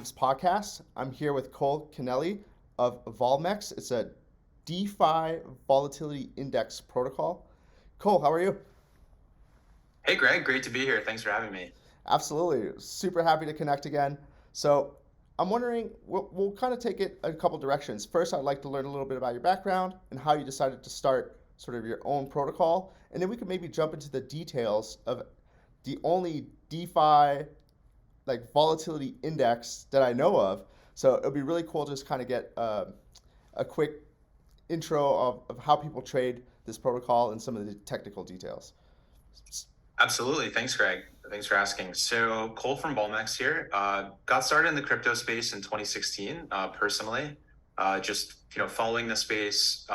Derivs podcast. I'm here with Cole Konnelly of Volmex. It's a DeFi volatility index protocol. Cole, how are you? Hey Greg, great to be here. Thanks for having me. Absolutely. Super happy to connect again. So I'm wondering, we'll kind of take it a couple directions. First, I'd like to learn a little bit about your background and how you decided to start sort of your own protocol. And then we could maybe jump into the details of the only DeFi like volatility index that I know of. So it'll be really cool to just kind of get a quick intro of how people trade this protocol and some of the technical details. Absolutely. Thanks, Greg. Thanks for asking. So Cole from Volmex here. Got started in the crypto space in 2016, personally. Just following the space.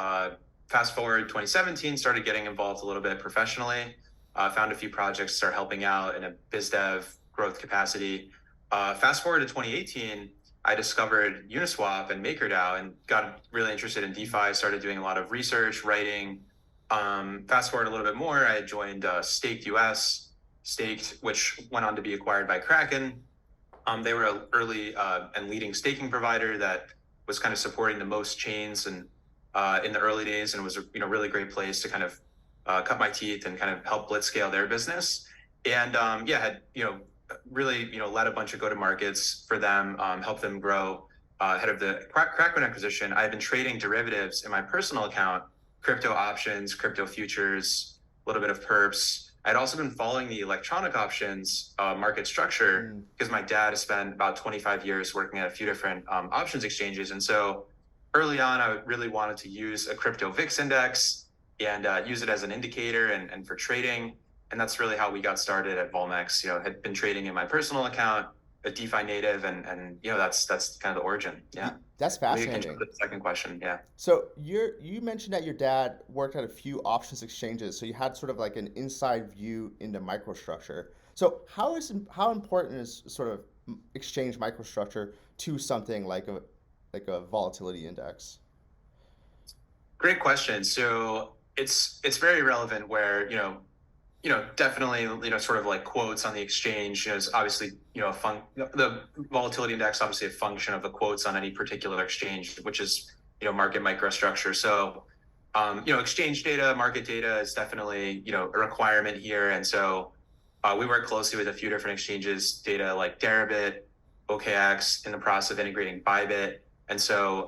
Fast forward 2017, started getting involved a little bit professionally. Found a few projects, start helping out in a biz dev growth capacity. Fast forward to 2018, I discovered Uniswap and MakerDAO and got really interested in DeFi. Started doing a lot of research, writing. Fast forward a little bit more, I joined Staked US, Staked, which went on to be acquired by Kraken. They were an early and leading staking provider that was kind of supporting the most chains and in the early days, and was a really great place to kind of cut my teeth and kind of help blitz scale their business. And had really led a bunch of go to markets for them, helped them grow. Ahead of the Kraken acquisition, I've been trading derivatives in my personal account, crypto options, crypto futures, a little bit of perps. I'd also been following the electronic options market structure because my dad has spent about 25 years working at a few different options exchanges. And so early on, I really wanted to use a crypto VIX index and use it as an indicator and for trading. And that's really how we got started at Volmex. Had been trading in my personal account, a DeFi native, and that's kind of the origin. Yeah. That's Maybe you can fascinating. jump to the second question. Yeah. So you mentioned that your dad worked at a few options exchanges, so you had sort of like an inside view into microstructure. So how important is sort of exchange microstructure to something like a volatility index? Great question. So it's very relevant where, definitely, sort of like quotes on the exchange, is obviously, the volatility index, obviously a function of the quotes on any particular exchange, which is, market microstructure. So, exchange data, market data is definitely, a requirement here. And so we work closely with a few different exchanges, data like Deribit, OKX, in the process of integrating Bybit. And so,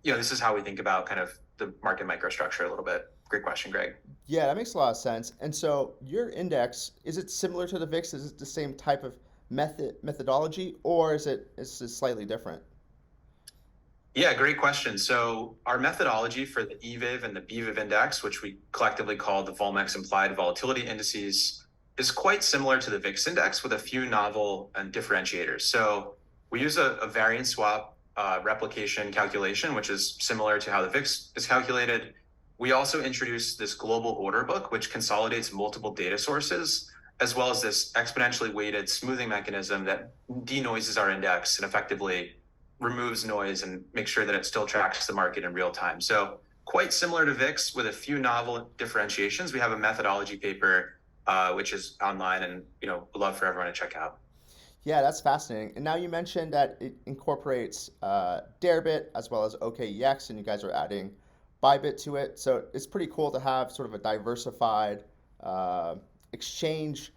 this is how we think about kind of the market microstructure a little bit. Great question, Greg. Yeah, that makes a lot of sense. And so your index, is it similar to the VIX? Is it the same type of methodology, or is it slightly different? Yeah, great question. So our methodology for the EVIV and the BVIV index, which we collectively call the Volmex implied volatility indices, is quite similar to the VIX index with a few novel and differentiators. So we use a variance swap replication calculation, which is similar to how the VIX is calculated. We also introduced this global order book, which consolidates multiple data sources, as well as this exponentially weighted smoothing mechanism that denoises our index and effectively removes noise and makes sure that it still tracks the market in real time. So quite similar to VIX with a few novel differentiations. We have a methodology paper, which is online and, would love for everyone to check out. Yeah, that's fascinating. And now you mentioned that it incorporates Deribit as well as OKEX, and you guys are adding Bybit to it. So it's pretty cool to have sort of a diversified exchange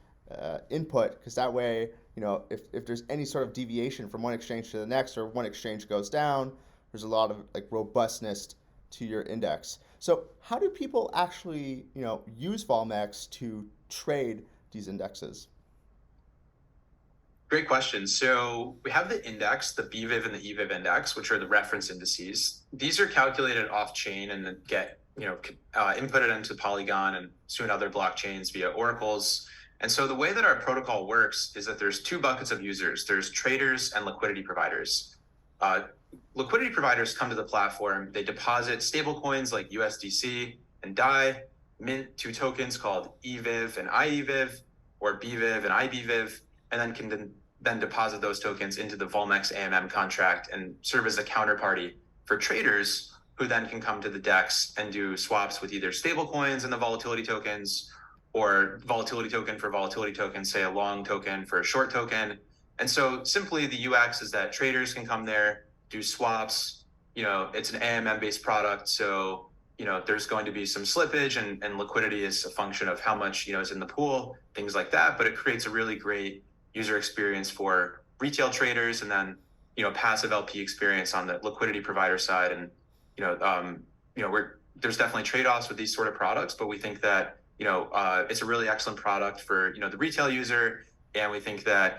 input, because that way, if there's any sort of deviation from one exchange to the next, or one exchange goes down, there's a lot of like robustness to your index. So how do people actually, use Volmex to trade these indexes? Great question. So we have the index, the BVIV and the EVIV index, which are the reference indices. These are calculated off chain and then get, inputted into Polygon and soon other blockchains via oracles. And so the way that our protocol works is that there's two buckets of users. There's traders and liquidity providers. Liquidity providers come to the platform. They deposit stable coins like USDC and DAI, mint two tokens called EVIV and IEVIV, or BVIV and IBVIV, and then can then deposit those tokens into the Volmex AMM contract and serve as a counterparty for traders who then can come to the DEX and do swaps with either stable coins and the volatility tokens, or volatility token for volatility token, say a long token for a short token. And so simply the UX is that traders can come there, do swaps. It's an AMM based product. So, there's going to be some slippage and liquidity is a function of how much, is in the pool, things like that. But it creates a really great user experience for retail traders and then, passive LP experience on the liquidity provider side. And, there's definitely trade-offs with these sort of products, but we think that, it's a really excellent product for, the retail user. And we think that,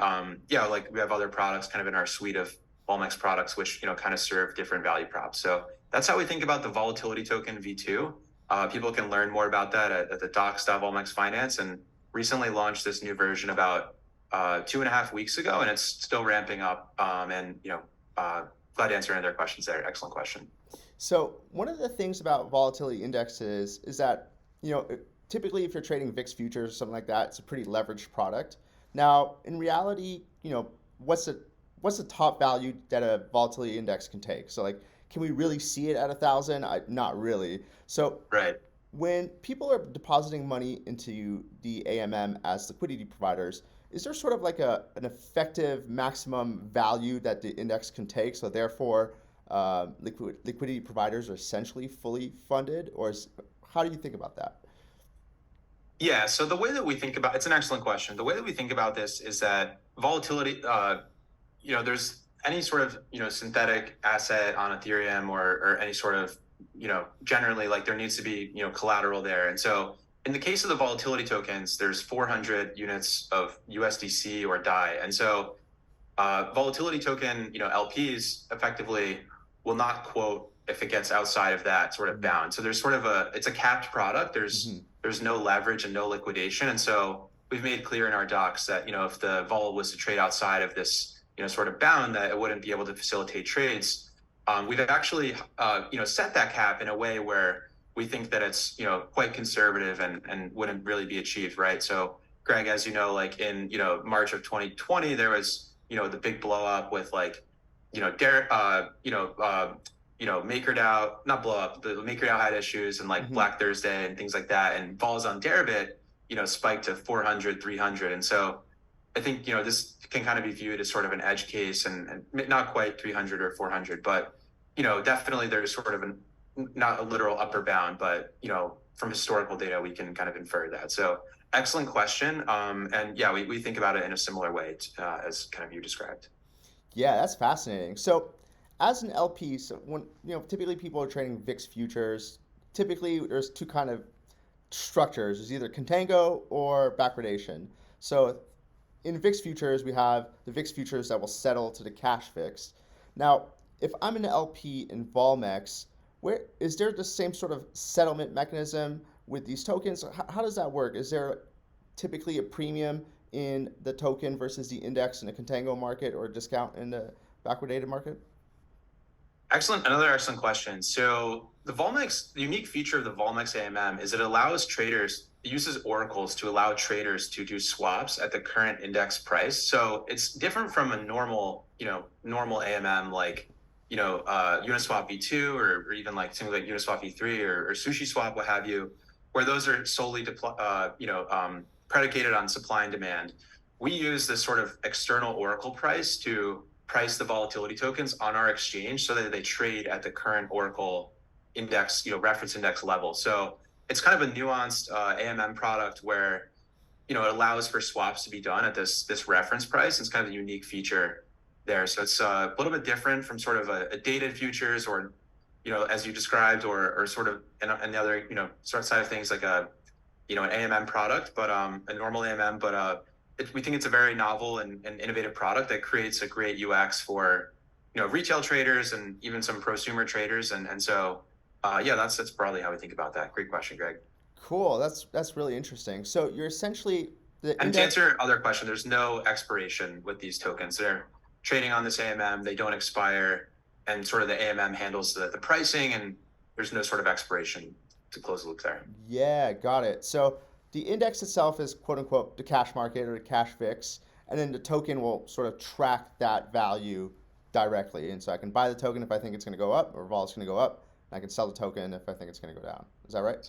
like we have other products kind of in our suite of Volmex products, which, kind of serve different value props. So that's how we think about the volatility token V2. People can learn more about that at the docs.volmex finance, and recently launched this new version about 2.5 weeks ago, and it's still ramping up. Glad to answer any of their questions there. Excellent question. So one of the things about volatility indexes is that, typically if you're trading VIX futures or something like that, it's a pretty leveraged product. Now, in reality, what's the top value that a volatility index can take? So like, can we really see it at 1,000? Not really. So Right. when people are depositing money into the AMM as liquidity providers, is there sort of like an effective maximum value that the index can take? So therefore, liquidity providers are essentially fully funded, or how do you think about that? Yeah, so the way that we think about it's an excellent question. The way that we think about this is that volatility, there's any sort of synthetic asset on Ethereum or any sort of generally like there needs to be collateral there. And so in the case of the volatility tokens, there's 400 units of USDC or DAI, and so volatility token LPs effectively will not quote if it gets outside of that sort of bound. So there's sort of it's a capped product. There's no leverage and no liquidation, and so we've made clear in our docs that if the vol was to trade outside of this sort of bound, that it wouldn't be able to facilitate trades. We've actually set that cap in a way where we think that it's quite conservative and wouldn't really be achieved, right? So Greg, as you know, like in March of 2020, there was the big blow up with like MakerDAO, not blow up, the MakerDAO had issues and like Black Thursday and things like that, and vols on Deribit spiked to 400, 300, and so I think this can kind of be viewed as sort of an edge case, and not quite 300 or 400, but definitely there's sort of not a literal upper bound, but from historical data we can kind of infer that. So excellent question, and yeah, we think about it in a similar way as kind of you described. Yeah, that's fascinating. So as an LP, so when typically people are trading VIX futures, typically there's two kind of structures. There's either contango or backwardation. So in VIX futures, we have the VIX futures that will settle to the cash VIX. Now, if I'm an LP in Volmex, where is there the same sort of settlement mechanism with these tokens? How does that work? Is there typically a premium in the token versus the index in the contango market, or a discount in the backwardated market? Another excellent question. So the unique feature of the Volmex AMM is it allows traders, it uses oracles to allow traders to do swaps at the current index price. So it's different from a normal AMM like, Uniswap V2 or even like something like Uniswap V3 or Sushi Swap, what have you, where those are solely predicated on supply and demand. We use this sort of external oracle price to price the volatility tokens on our exchange so that they trade at the current oracle index, reference index level. So it's kind of a nuanced AMM product where it allows for swaps to be done at this reference price. It's kind of a unique feature there. So it's a little bit different from sort of a dated futures or as you described, or sort of and the other sort of side of things like an AMM product, but a normal AMM, but we think it's a very novel and innovative product that creates a great UX for retail traders and even some prosumer traders, and so yeah, that's broadly how we think about that. Great question, Greg. Cool. That's really interesting. So you're essentially And to answer your other question, there's no expiration with these tokens. They're trading on this AMM, they don't expire, and sort of the AMM handles the pricing, and there's no sort of expiration to close the loop there. Yeah, got it. So the index itself is quote unquote the cash market or the cash VIX, and then the token will sort of track that value directly. And so I can buy the token if I think it's going to go up, or vol is going to go up, and I can sell the token if I think it's going to go down. Is that right?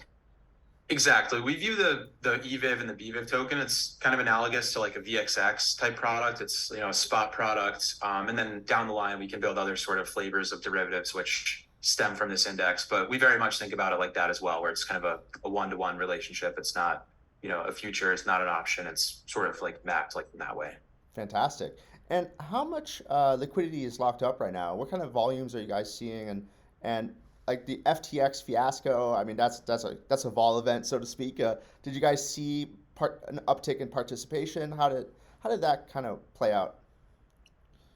Exactly. We view the EVIV and the BVIV token. It's kind of analogous to like a VXX type product. It's a spot product, and then down the line we can build other sort of flavors of derivatives which stem from this index. But we very much think about it like that as well, where it's kind of a one-to-one relationship. It's not a future. It's not an option. It's sort of like mapped like in that way. Fantastic. And how much liquidity is locked up right now? What kind of volumes are you guys seeing? And like the FTX fiasco, I mean that's a vol event, so to speak. Did you guys see an uptick in participation? How did that kind of play out?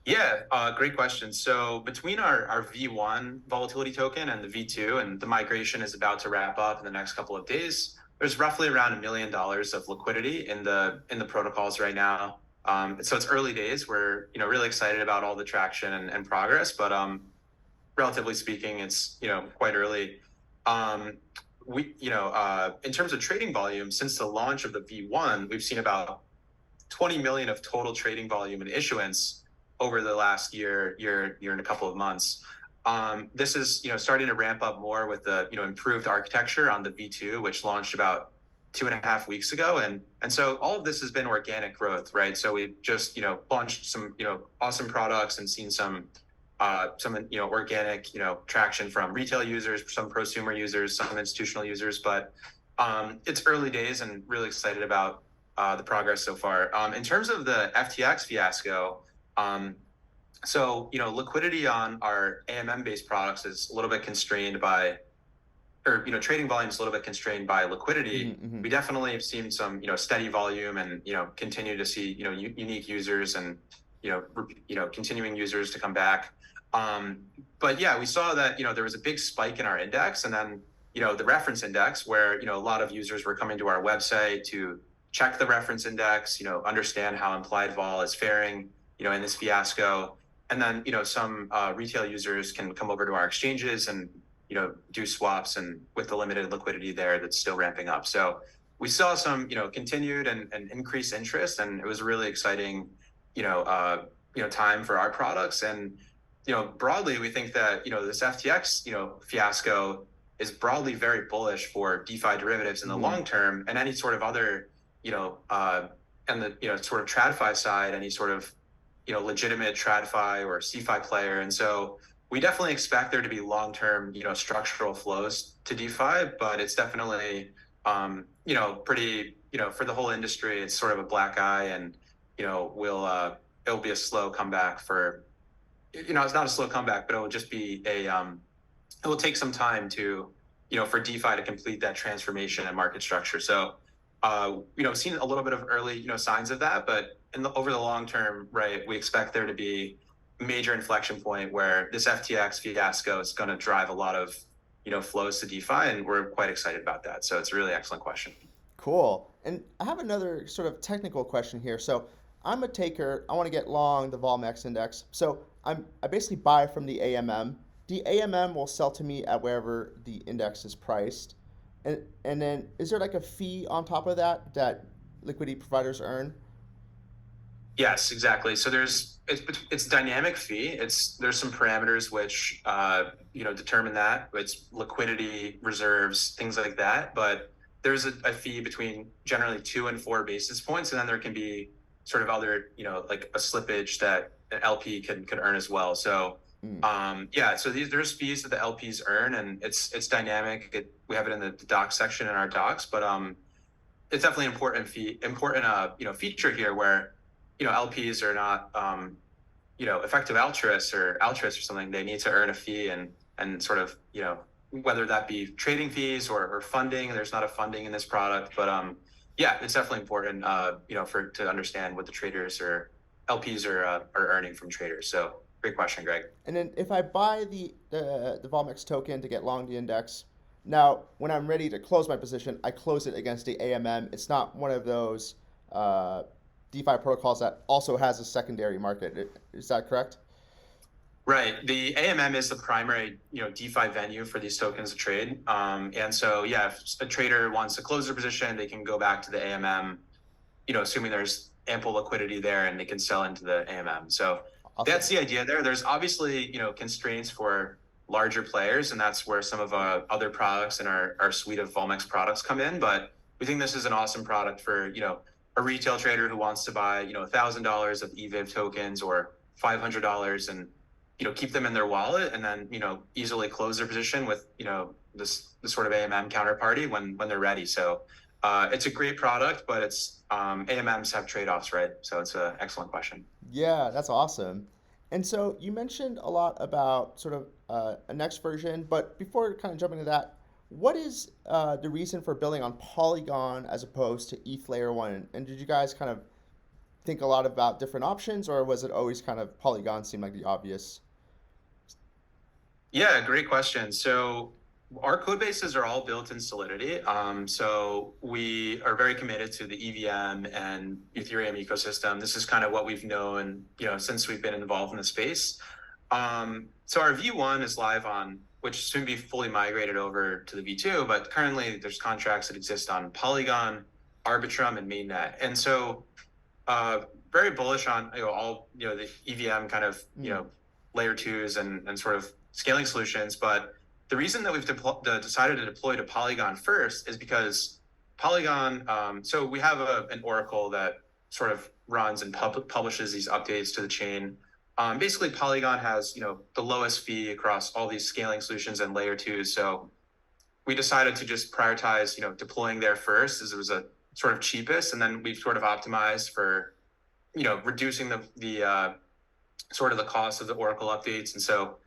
Yeah, great question. So between our V1 volatility token and the V2, and the migration is about to wrap up in the next couple of days, there's roughly around $1 million of liquidity in the protocols right now. So it's early days. We're really excited about all the traction and progress, but relatively speaking, it's quite early. We in terms of trading volume, since the launch of the V1, we've seen about 20 million of total trading volume and issuance over the last year and a couple of months. This is starting to ramp up more with the improved architecture on the V2, which launched about 2.5 weeks ago, and so all of this has been organic growth, right? So we've just launched some awesome products and seen some organic traction from retail users, some prosumer users, some institutional users, but it's early days and really excited about the progress so far. In terms of the FTX fiasco, so liquidity on our AMM based products is a little bit constrained by, or trading volume is a little bit constrained by liquidity. Mm-hmm. We definitely have seen some steady volume and continue to see unique users and continuing users to come back. But yeah, we saw that there was a big spike in our index, and then the reference index, where a lot of users were coming to our website to check the reference index, understand how implied vol is faring in this fiasco, and then some retail users can come over to our exchanges and do swaps, and with the limited liquidity there, that's still ramping up. So we saw some continued and increased interest, and it was a really exciting time for our products. And broadly, we think that this FTX fiasco is broadly very bullish for DeFi derivatives in the long term, and any sort of other and the sort of TradFi side, any sort of legitimate TradFi or CeFi player. And so we definitely expect there to be long-term structural flows to DeFi, but it's definitely pretty for the whole industry, it's sort of a black eye, and it'll be a slow comeback for it's not a slow comeback, but it will just be it will take some time to for DeFi to complete that transformation and market structure. So seen a little bit of early signs of that, but over the long term, right, we expect there to be a major inflection point where this FTX fiasco is going to drive a lot of flows to DeFi, and we're quite excited about that. So it's a really excellent question. Cool. And I have another sort of technical question here. So I'm a taker. I want to get long the Volmex index. So I basically buy from the AMM. The AMM will sell to me at wherever the index is priced. And then is there like a fee on top of that liquidity providers earn? Yes, exactly. So it's dynamic fee. There's some parameters which determine that. It's liquidity, reserves, things like that. But there's a fee between generally 2 and 4 basis points, and then there can be sort of other like a slippage that an LP can earn as well. So so there's fees that the LPs earn, and it's dynamic. We have it in the docs section in our docs, but it's definitely important feature here where LPs are not effective altruists or something. They need to earn a fee and sort of whether that be trading fees or funding. There's not a funding in this product, but it's definitely important to understand what the traders or LPs are earning from traders. So great question, Greg. And then if I buy the Volmex token to get long the index, now when I'm ready to close my position, I close it against the AMM. It's not one of those DeFi protocols that also has a secondary market. Is that correct? Right. The AMM is the primary, DeFi venue for these tokens to trade. And so, if a trader wants to close their position, they can go back to the AMM, assuming there's ample liquidity there, and they can sell into the AMM. So Awesome. that's the idea there. There's obviously, constraints for larger players, and that's where some of our other products and our suite of Volmex products come in. But we think this is an awesome product for, a retail trader who wants to buy, $1,000 of EVIV tokens or $500 and, keep them in their wallet and then, easily close their position with, this sort of AMM counterparty when they're ready. So it's a great product, but it's AMMs have trade-offs, right? So it's an excellent question. Yeah, that's awesome. And so you mentioned a lot about sort of a next version, but before kind of jumping to that, what is the reason for building on Polygon as opposed to ETH Layer 1? And did you guys kind of think a lot about different options, or was it always kind of Polygon seemed like the obvious? Yeah, great question. So our code bases are all built in Solidity. So we are very committed to the EVM and Ethereum ecosystem. This is kind of what we've known, since we've been involved in the space. So our V1 is live on, which soon be fully migrated over to the V2, but currently there's contracts that exist on Polygon, Arbitrum, and mainnet. And so very bullish on all the EVM kind of layer twos and sort of scaling solutions. But the reason that we've decided to deploy to Polygon first is because Polygon. So we have an oracle that sort of runs and publishes these updates to the chain. Basically, Polygon has the lowest fee across all these scaling solutions and layer twos. So we decided to just prioritize deploying there first, as it was a sort of cheapest, and then we've sort of optimized for reducing the sort of the cost of the oracle updates. And so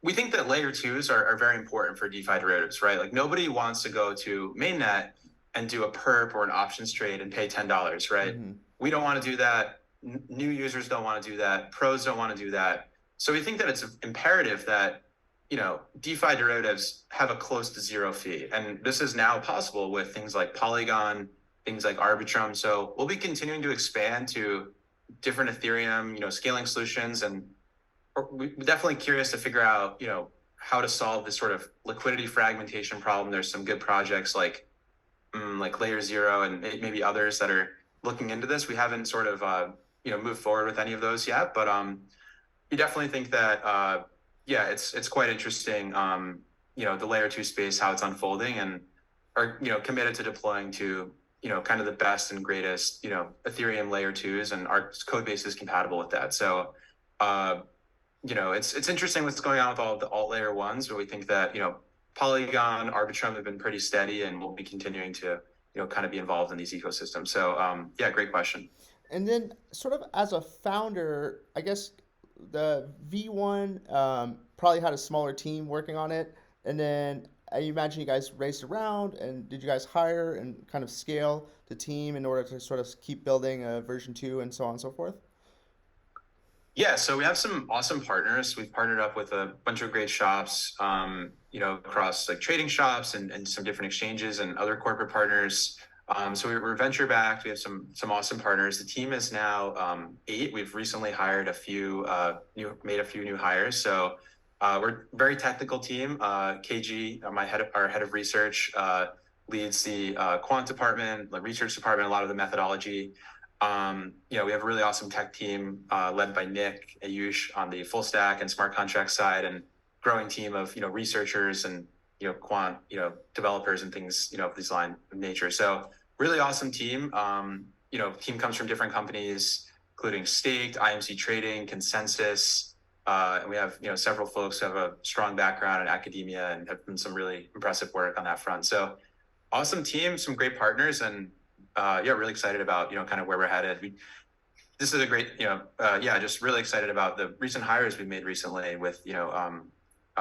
we think that layer twos are very important for DeFi derivatives, right? Like nobody wants to go to mainnet and do a perp or an options trade and pay $10, right? Mm-hmm. We don't want to do that. New users don't want to do that. Pros don't want to do that. So we think that it's imperative that DeFi derivatives have a close to zero fee, and this is now possible with things like Polygon, things like Arbitrum. So we'll be continuing to expand to different Ethereum, scaling solutions, and we're definitely curious to figure out, how to solve this sort of liquidity fragmentation problem. There's some good projects like Layer Zero and maybe others that are looking into this. We haven't sort of, moved forward with any of those yet, but we definitely think that, yeah, it's quite interesting, the layer two space, how it's unfolding, and are, committed to deploying to, kind of the best and greatest, Ethereum layer twos, and our code base is compatible with that. So, it's interesting what's going on with all of the alt layer ones, but we think that, Polygon, Arbitrum have been pretty steady, and we'll be continuing to, kind of be involved in these ecosystems. So, yeah, great question. And then, sort of as a founder, I guess the V1 probably had a smaller team working on it. And then I imagine you guys raced around, and did you guys hire and kind of scale the team in order to sort of keep building version 2 and so on and so forth? Yeah, so we have some awesome partners. We've partnered up with a bunch of great shops, across like trading shops and some different exchanges and other corporate partners. So we're venture backed. We have some awesome partners. The team is now 8. We've recently hired made a few new hires. So we're a very technical team. KG, our head of research, leads the quant department, the research department, a lot of the methodology. We have a really awesome tech team led by Nick Ayush on the full stack and smart contract side, and growing team of researchers and quant developers and things of this line of nature. So really awesome team. Team comes from different companies, including Staked, IMC Trading, Consensus, and we have several folks who have a strong background in academia and have done some really impressive work on that front. So awesome team, some great partners, and really excited about kind of where we're headed. This is a great just really excited about the recent hires we made recently with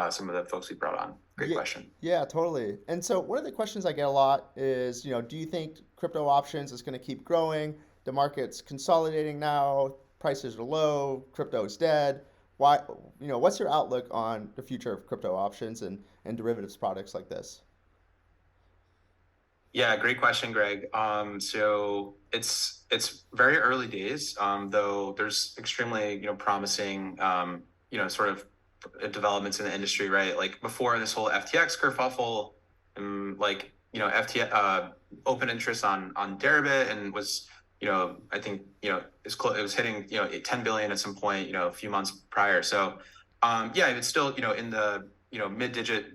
some of the folks we brought on. Great question. Yeah, totally. And so one of the questions I get a lot is, do you think crypto options is going to keep growing? The market's consolidating now, prices are low, crypto is dead. Why, what's your outlook on the future of crypto options and derivatives products like this? Yeah, great question, Greg. So it's very early days, though there's extremely promising sort of developments in the industry, right? Like before this whole FTX kerfuffle, FTX open interest on Deribit, and was I think it was hitting 10 billion at some point a few months prior. So it's still in the mid-digit,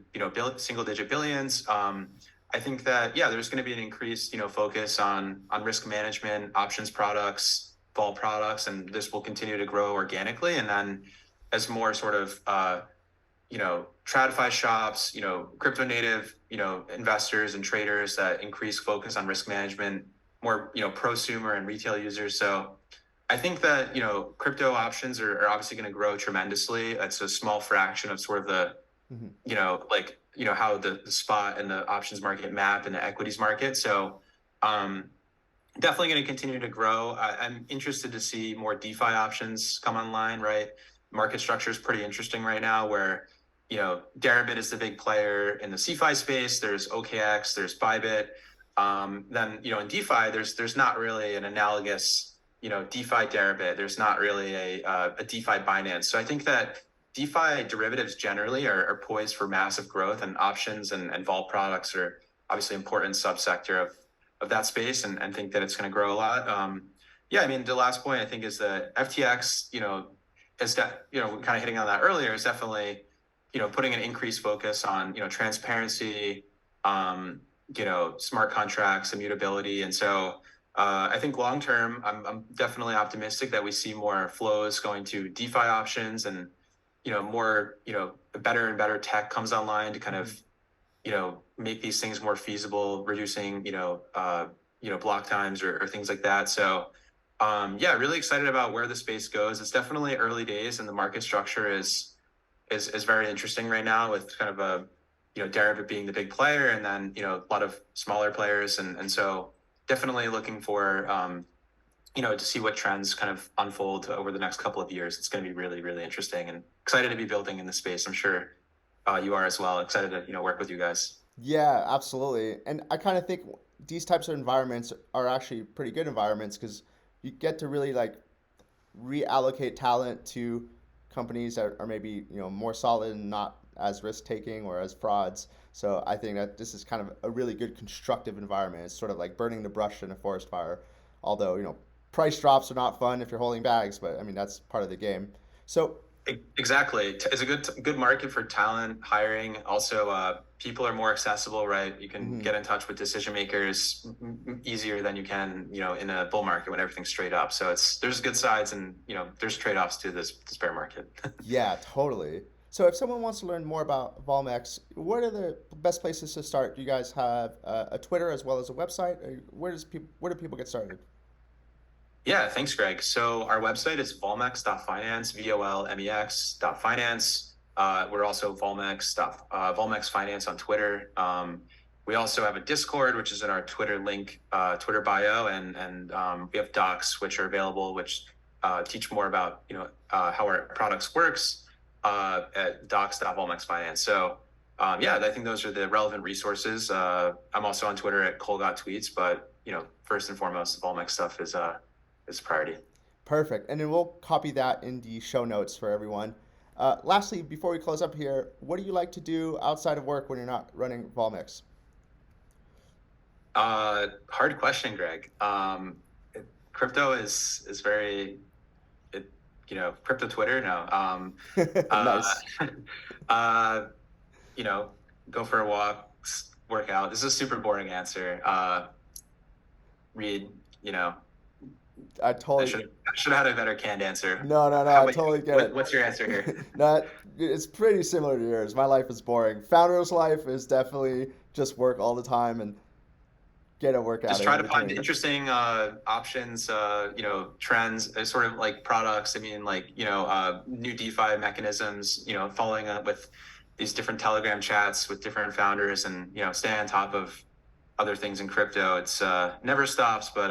single-digit billions. I think that there's going to be an increased focus on risk management, options products, vol products, and this will continue to grow organically. And then as more sort of TradFi shops, crypto native, investors and traders that increase focus on risk management, more, prosumer and retail users. So I think that, crypto options are obviously going to grow tremendously. It's a small fraction of sort of the, how the spot and the options market map and the equities market. So definitely going to continue to grow. I'm interested to see more DeFi options come online, right? Market structure is pretty interesting right now where, Derivs is the big player in the CeFi space. There's OKX, there's Bybit. Then, in DeFi, there's not really an analogous, DeFi Derivs. There's not really a DeFi Binance. So I think that DeFi derivatives generally are poised for massive growth, and options and vol products are obviously an important subsector of that space, and think that it's going to grow a lot. I mean, the last point I think is that FTX, is that, kind of hitting on that earlier, is definitely, putting an increased focus on, transparency, smart contracts, immutability. And so I think long term, I'm definitely optimistic that we see more flows going to DeFi options, and, more, better and better tech comes online to kind of, make these things more feasible, reducing, block times or things like that. So really excited about where the space goes. It's definitely early days, and the market structure is very interesting right now, with kind of a, Derivs being the big player, and then, a lot of smaller players. And so definitely looking for, to see what trends kind of unfold over the next couple of years. It's going to be really, really interesting, and excited to be building in the space. I'm sure you are as well. Excited to, work with you guys. Yeah, absolutely. And I kind of think these types of environments are actually pretty good environments because you get to really like reallocate talent to companies that are maybe more solid and not as risk taking or as frauds. So I think that this is kind of a really good constructive environment. It's sort of like burning the brush in a forest fire. Although price drops are not fun if you're holding bags, but I mean that's part of the game. So Exactly. It's a good market for talent hiring. Also, people are more accessible, right? You can get in touch with decision makers easier than you can, in a bull market when everything's straight up. So there's good sides, and there's trade-offs to this bear market. yeah, totally. So if someone wants to learn more about Volmex, what are the best places to start? Do you guys have a Twitter as well as a website? Where do people get started? Yeah, thanks, Greg. So our website is volmex.finance, volmex.finance. We're also Volmex Finance on Twitter. We also have a Discord, which is in our Twitter link, Twitter bio, and we have docs which are available, which teach more about how our products works at docs.volmexfinance. So I think those are the relevant resources. I'm also on Twitter at Cole.tweets, but first and foremost, the Volmex stuff is priority. Perfect. And then we'll copy that in the show notes for everyone. Lastly, before we close up here, what do you like to do outside of work when you're not running Volmex? Hard question, Greg. Crypto is very, crypto Twitter, no. Nice. Go for a walk, work out. This is a super boring answer. Read, I totally should have had a better canned answer. No, I totally get it. What's your answer here? It's pretty similar to yours. My life is boring. Founder's life is definitely just work all the time and get a workout. Just try to find interesting options, trends, sort of like products. I mean, like, new DeFi mechanisms, following up with these different Telegram chats with different founders, and, stay on top of other things in crypto. It's never stops, but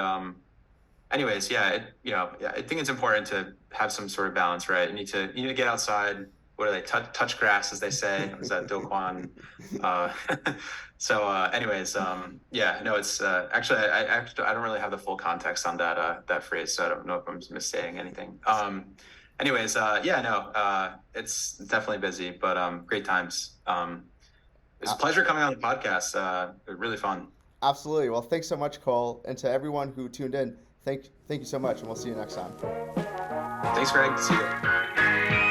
anyways, I think it's important to have some sort of balance, right? You need to get outside. What are they? Touch grass, as they say. Was that Do Kwon? It's actually I don't really have the full context on that phrase, so I don't know if I'm missaying anything. It's definitely busy, but great times. It's a pleasure coming on the podcast. Really fun. Absolutely. Well, thanks so much, Cole, and to everyone who tuned in. Thank you so much, and we'll see you next time. Thanks, Greg. See you.